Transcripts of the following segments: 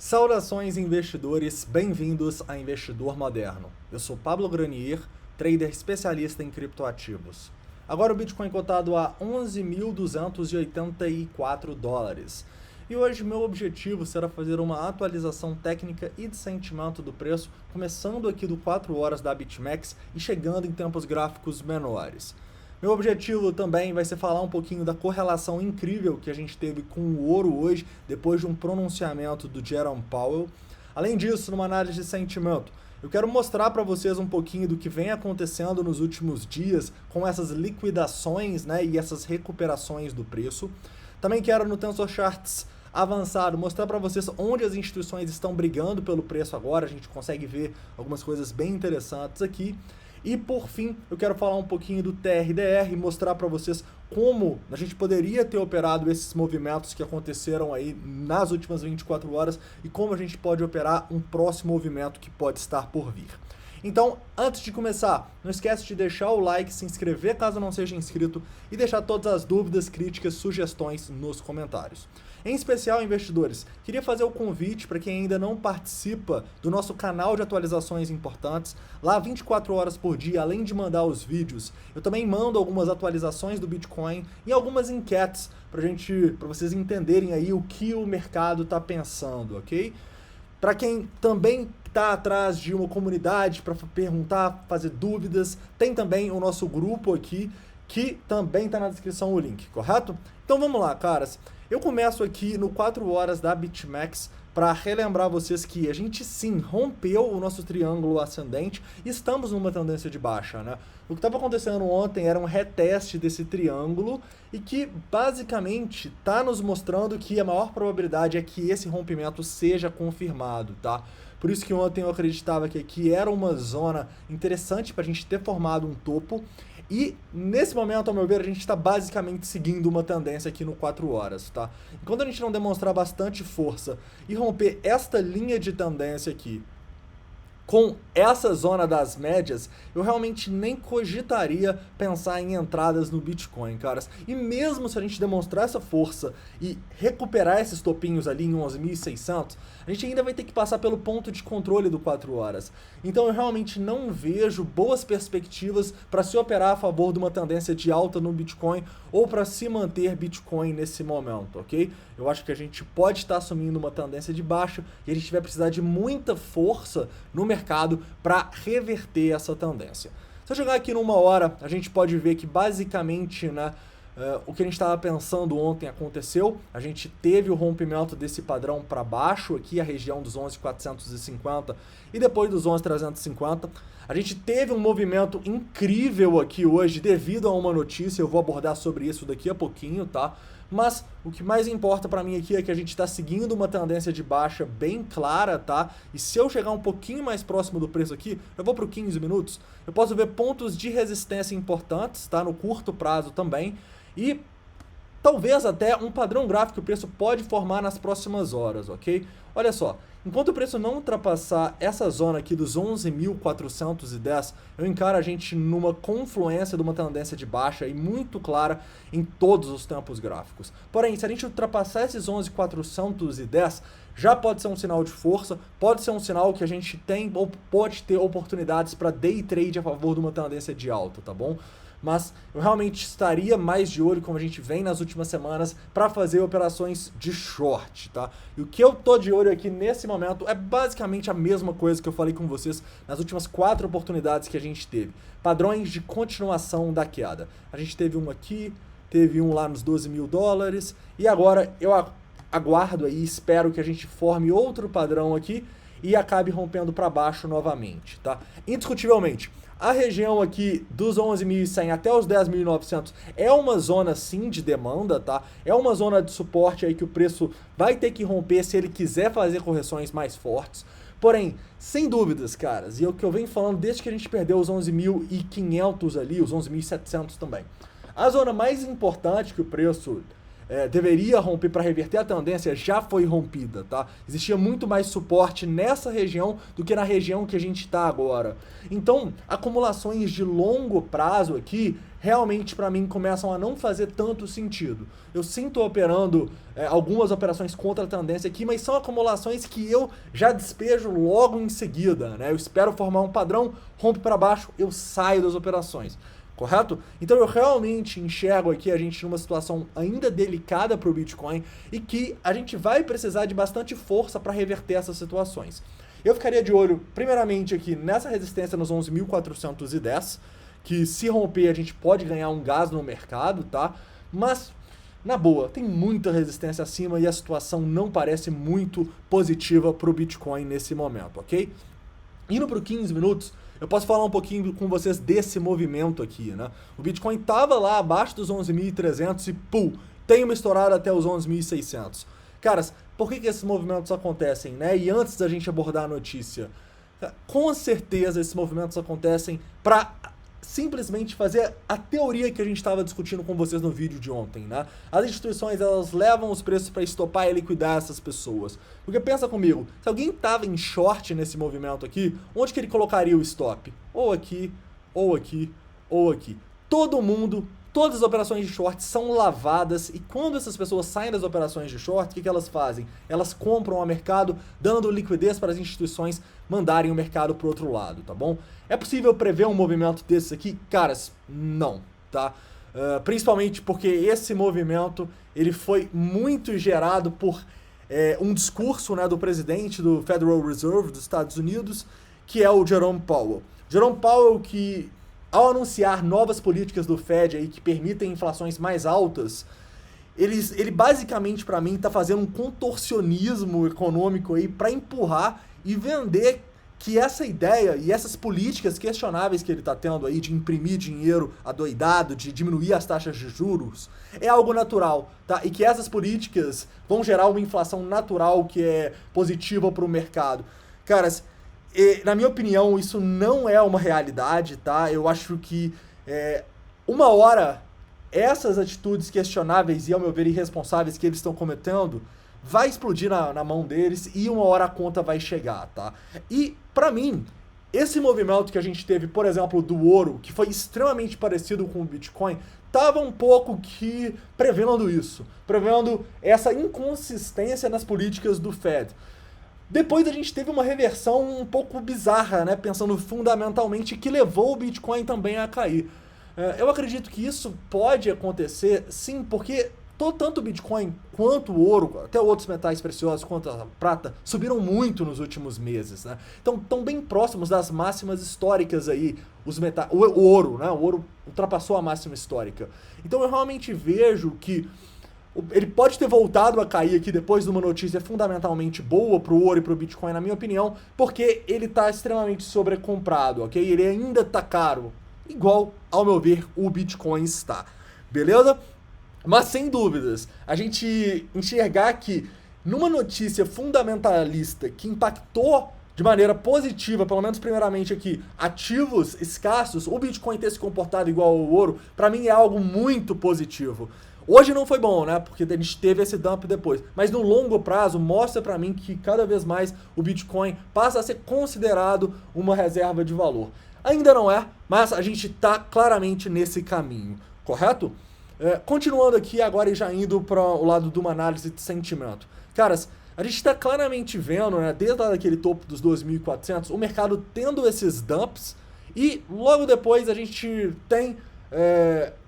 Saudações investidores, bem-vindos a Investidor Moderno. Eu sou Pablo Granier, trader especialista em criptoativos. Agora o Bitcoin cotado a 11.284 dólares. E hoje meu objetivo será fazer uma atualização técnica e de sentimento do preço, começando aqui do 4 horas da BitMEX e chegando em tempos gráficos menores. Meu objetivo também vai ser falar um pouquinho da correlação incrível que a gente teve com o ouro hoje, depois de um pronunciamento do Jerome Powell. Além disso, numa análise de sentimento, eu quero mostrar para vocês um pouquinho do que vem acontecendo nos últimos dias com essas liquidações, e essas recuperações do preço. Também quero no Tensor Charts avançado mostrar para vocês onde as instituições estão brigando pelo preço agora. A gente consegue ver algumas coisas bem interessantes aqui. E por fim, eu quero falar um pouquinho do TRDR e mostrar para vocês como a gente poderia ter operado esses movimentos que aconteceram aí nas últimas 24 horas e como a gente pode operar um próximo movimento que pode estar por vir. Então, antes de começar, não esquece de deixar o like, se inscrever caso não seja inscrito e deixar todas as dúvidas, críticas, sugestões nos comentários. Em especial, investidores, queria fazer o convite para quem ainda não participa do nosso canal de atualizações importantes. Lá 24 horas por dia, além de mandar os vídeos, eu também mando algumas atualizações do Bitcoin e algumas enquetes para vocês entenderem aí o que o mercado está pensando, ok? Para quem também está atrás de uma comunidade para perguntar, fazer dúvidas, tem também o nosso grupo aqui, que também está na descrição o link, correto? Então vamos lá, caras. Eu começo aqui no 4 horas da BitMEX para relembrar vocês que a gente sim rompeu o nosso triângulo ascendente e estamos numa tendência de baixa, né? O que estava acontecendo ontem era um reteste desse triângulo e que basicamente está nos mostrando que a maior probabilidade é que esse rompimento seja confirmado, tá? Por isso que ontem eu acreditava que aqui era uma zona interessante para a gente ter formado um topo. E nesse momento, ao meu ver, a gente está basicamente seguindo uma tendência aqui no 4 horas, tá? Enquanto a gente não demonstrar bastante força e romper esta linha de tendência aqui com essa zona das médias, eu realmente nem cogitaria pensar em entradas no Bitcoin, caras. E mesmo se a gente demonstrar essa força e recuperar esses topinhos ali em 11.600, a gente ainda vai ter que passar pelo ponto de controle do 4 horas. Então eu realmente não vejo boas perspectivas para se operar a favor de uma tendência de alta no Bitcoin ou para se manter Bitcoin nesse momento, ok? Eu acho que a gente pode estar assumindo uma tendência de baixa e a gente vai precisar de muita força no mercado para reverter essa tendência. Se eu chegar aqui numa hora, a gente pode ver que basicamente, o que a gente estava pensando ontem aconteceu. A gente teve o rompimento desse padrão para baixo aqui, a região dos 11.450 e depois dos 11.350. A gente teve um movimento incrível aqui hoje devido a uma notícia, eu vou abordar sobre isso daqui a pouquinho, tá? Mas o que mais importa para mim aqui é que a gente está seguindo uma tendência de baixa bem clara, tá? E se eu chegar um pouquinho mais próximo do preço aqui, eu vou para 15 minutos, eu posso ver pontos de resistência importantes, tá? No curto prazo também. E talvez até um padrão gráfico que o preço pode formar nas próximas horas, ok? Olha só, enquanto o preço não ultrapassar essa zona aqui dos 11.410, eu encaro a gente numa confluência de uma tendência de baixa e muito clara em todos os tempos gráficos. Porém, se a gente ultrapassar esses 11.410, já pode ser um sinal de força, pode ser um sinal que a gente tem ou pode ter oportunidades para day trade a favor de uma tendência de alta, tá bom? Mas eu realmente estaria mais de olho, como a gente vem nas últimas semanas, para fazer operações de short, tá? E o que eu tô de olho aqui nesse momento é basicamente a mesma coisa que eu falei com vocês nas últimas 4 oportunidades que a gente teve. Padrões de continuação da queda. A gente teve um aqui, teve um lá nos 12 mil dólares, e agora eu aguardo aí, espero que a gente forme outro padrão aqui e acabe rompendo para baixo novamente, tá? Indiscutivelmente, a região aqui dos 11.100 até os 10.900 é uma zona sim de demanda, tá? É uma zona de suporte aí que o preço vai ter que romper se ele quiser fazer correções mais fortes. Porém, sem dúvidas, caras, e é o que eu venho falando desde que a gente perdeu os 11.500 ali, os 11.700 também. A zona mais importante que o preço deveria romper para reverter a tendência já foi rompida, tá? Existia muito mais suporte nessa região do que na região que a gente está agora. Então, acumulações de longo prazo aqui realmente para mim começam a não fazer tanto sentido. Eu sinto operando algumas operações contra a tendência aqui, mas são acumulações que eu já despejo logo em seguida, né? Eu espero formar um padrão, rompe para baixo, eu saio das operações. Correto? Então eu realmente enxergo aqui a gente numa situação ainda delicada para o Bitcoin e que a gente vai precisar de bastante força para reverter essas situações. Eu ficaria de olho, primeiramente, aqui nessa resistência nos 11.410, que se romper a gente pode ganhar um gás no mercado, tá? Mas, na boa, tem muita resistência acima e a situação não parece muito positiva para o Bitcoin nesse momento, ok? Indo para o 15 minutos, eu posso falar um pouquinho com vocês desse movimento aqui, né? O Bitcoin estava lá abaixo dos 11.300 e, pum, tem uma estourada até os 11.600. Caras, por que esses movimentos acontecem, né? E antes da gente abordar a notícia, com certeza esses movimentos acontecem para simplesmente fazer a teoria que a gente estava discutindo com vocês no vídeo de ontem, né? As instituições, elas levam os preços para estopar e liquidar essas pessoas. Porque pensa comigo, se alguém estava em short nesse movimento aqui, onde que ele colocaria o stop? Ou aqui, ou aqui, ou aqui. Todo mundo, todas as operações de short são lavadas e quando essas pessoas saem das operações de short, o que elas fazem? Elas compram ao mercado, dando liquidez para as instituições mandarem o mercado para o outro lado, tá bom? É possível prever um movimento desse aqui? Caras, não, tá? Principalmente porque esse movimento ele foi muito gerado por um discurso, né, do presidente do Federal Reserve dos Estados Unidos, que é o Jerome Powell. Jerome Powell que, ao anunciar novas políticas do Fed aí que permitem inflações mais altas, ele basicamente, para mim, está fazendo um contorcionismo econômico aí para empurrar e vender que essa ideia e essas políticas questionáveis que ele está tendo aí de imprimir dinheiro adoidado, de diminuir as taxas de juros, é algo natural, tá? E que essas políticas vão gerar uma inflação natural que é positiva para o mercado. Caras, na minha opinião, isso não é uma realidade, tá? Eu acho que uma hora essas atitudes questionáveis e, ao meu ver, irresponsáveis que eles estão cometendo vai explodir na mão deles e uma hora a conta vai chegar, tá? E, pra mim, esse movimento que a gente teve, por exemplo, do ouro, que foi extremamente parecido com o Bitcoin, tava um pouco que prevendo isso, prevendo essa inconsistência nas políticas do Fed. Depois a gente teve uma reversão um pouco bizarra, né? Pensando fundamentalmente, que levou o Bitcoin também a cair. Eu acredito que isso pode acontecer, sim, porque tanto o Bitcoin quanto o ouro, até outros metais preciosos quanto a prata, subiram muito nos últimos meses, né? Então, estão bem próximos das máximas históricas aí, o ouro, né? O ouro ultrapassou a máxima histórica. Então, eu realmente vejo que ele pode ter voltado a cair aqui depois de uma notícia fundamentalmente boa para o ouro e para o Bitcoin, na minha opinião, porque ele está extremamente sobrecomprado, ok? Ele ainda está caro, igual, ao meu ver, o Bitcoin está. Beleza? Mas, sem dúvidas, a gente enxergar que numa notícia fundamentalista que impactou de maneira positiva, pelo menos primeiramente aqui, ativos escassos, o Bitcoin ter se comportado igual ao ouro, para mim é algo muito positivo. Hoje não foi bom, né? Porque a gente teve esse dump depois. Mas no longo prazo mostra para mim que cada vez mais o Bitcoin passa a ser considerado uma reserva de valor. Ainda não é, mas a gente está claramente nesse caminho, correto? Continuando aqui agora e já indo para o lado de uma análise de sentimento. Caras, a gente está claramente vendo, né, desde lá daquele topo dos 2.400, o mercado tendo esses dumps e logo depois a gente tem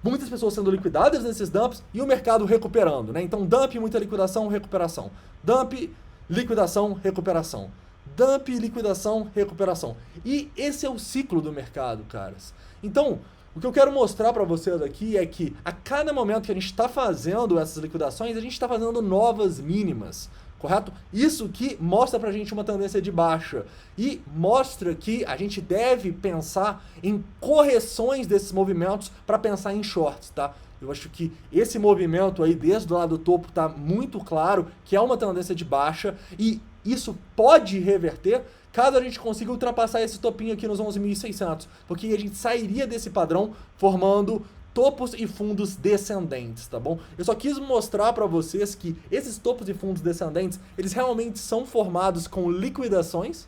muitas pessoas sendo liquidadas nesses dumps e o mercado recuperando, né? Então, dump, muita liquidação, recuperação. Dump, liquidação, recuperação. Dump, liquidação, recuperação. E esse é o ciclo do mercado, caras. Então, o que eu quero mostrar para vocês aqui é que a cada momento que a gente está fazendo essas liquidações, a gente está fazendo novas mínimas, correto? Isso que mostra pra gente uma tendência de baixa e mostra que a gente deve pensar em correções desses movimentos para pensar em shorts, tá? Eu acho que esse movimento aí, desde o lado do topo, tá muito claro que é uma tendência de baixa e isso pode reverter caso a gente consiga ultrapassar esse topinho aqui nos 11.600, porque a gente sairia desse padrão formando topos e fundos descendentes, tá bom? Eu só quis mostrar para vocês que esses topos e fundos descendentes, eles realmente são formados com liquidações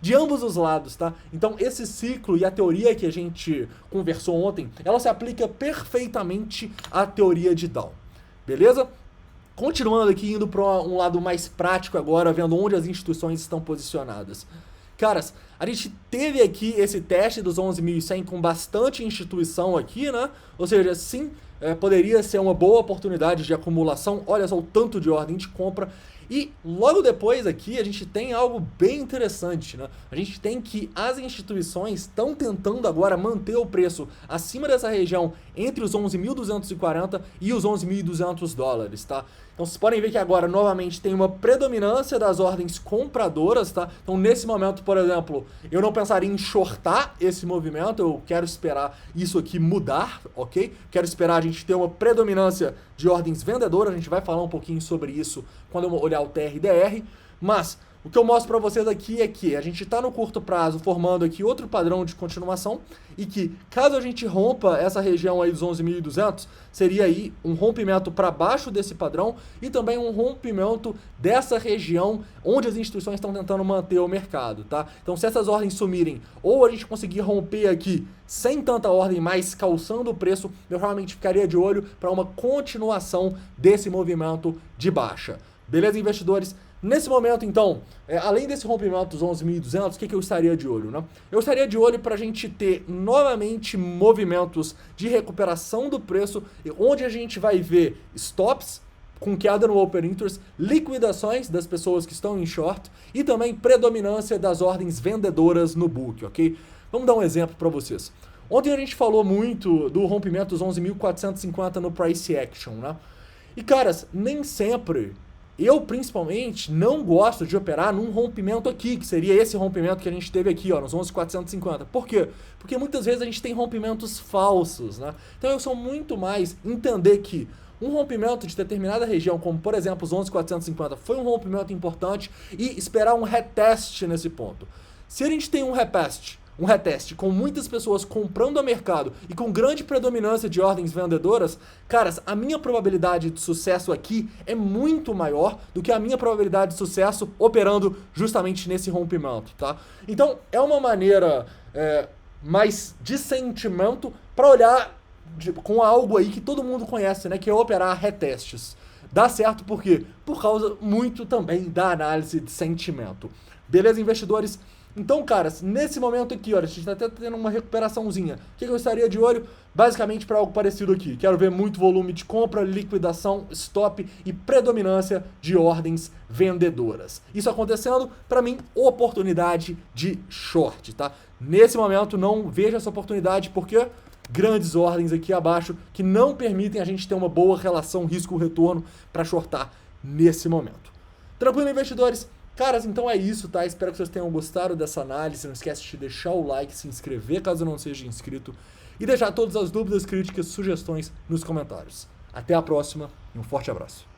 de ambos os lados, tá? Então esse ciclo e a teoria que a gente conversou ontem, ela se aplica perfeitamente à teoria de Dow, beleza? Continuando aqui, indo para um lado mais prático agora, vendo onde as instituições estão posicionadas. Caras, a gente teve aqui esse teste dos 11.100 com bastante instituição aqui, né? Ou seja, sim, poderia ser uma boa oportunidade de acumulação. Olha só o tanto de ordem de compra. E logo depois aqui a gente tem algo bem interessante, né? A gente tem que as instituições estão tentando agora manter o preço acima dessa região entre os 11.240 e os 11.200 dólares, tá? Então vocês podem ver que agora novamente tem uma predominância das ordens compradoras, tá? Então nesse momento, por exemplo, eu não pensaria em shortar esse movimento, eu quero esperar isso aqui mudar, ok? Quero esperar a gente ter uma predominância de ordens vendedoras, a gente vai falar um pouquinho sobre isso quando eu olhar o TRDR, mas o que eu mostro para vocês aqui é que a gente está no curto prazo formando aqui outro padrão de continuação e que caso a gente rompa essa região aí dos 11.200, seria aí um rompimento para baixo desse padrão e também um rompimento dessa região onde as instituições estão tentando manter o mercado, tá? Então se essas ordens sumirem ou a gente conseguir romper aqui sem tanta ordem mais calçando o preço, eu realmente ficaria de olho para uma continuação desse movimento de baixa. Beleza, investidores? Nesse momento, então, além desse rompimento dos 11.200, o que eu estaria de olho, né? Eu estaria de olho para a gente ter novamente movimentos de recuperação do preço, onde a gente vai ver stops com queda no open interest, liquidações das pessoas que estão em short e também predominância das ordens vendedoras no book, ok? Vamos dar um exemplo para vocês. Ontem a gente falou muito do rompimento dos 11.450 no price action, né? E caras, nem sempre... Eu, principalmente, não gosto de operar num rompimento aqui, que seria esse rompimento que a gente teve aqui, ó, nos 11.450. Por quê? Porque muitas vezes a gente tem rompimentos falsos, né? Então eu sou muito mais entender que um rompimento de determinada região, como por exemplo os 11.450, foi um rompimento importante e esperar um retest nesse ponto. Se a gente tem um reteste com muitas pessoas comprando a mercado e com grande predominância de ordens vendedoras, caras, a minha probabilidade de sucesso aqui é muito maior do que a minha probabilidade de sucesso operando justamente nesse rompimento, tá? Então, é uma maneira mais de sentimento para olhar com algo aí que todo mundo conhece, né? Que é operar retestes. Dá certo por quê? Por causa muito também da análise de sentimento. Beleza, investidores? Então, caras, nesse momento aqui, olha, a gente está até tendo uma recuperaçãozinha. O que eu estaria de olho? Basicamente para algo parecido aqui. Quero ver muito volume de compra, liquidação, stop e predominância de ordens vendedoras. Isso acontecendo, para mim, oportunidade de short, tá? Nesse momento, não vejo essa oportunidade porque grandes ordens aqui abaixo que não permitem a gente ter uma boa relação risco-retorno para shortar nesse momento. Tranquilo, investidores? Caras, então é isso, tá? Espero que vocês tenham gostado dessa análise. Não esquece de deixar o like, se inscrever caso não seja inscrito e deixar todas as dúvidas, críticas, sugestões nos comentários. Até a próxima e um forte abraço.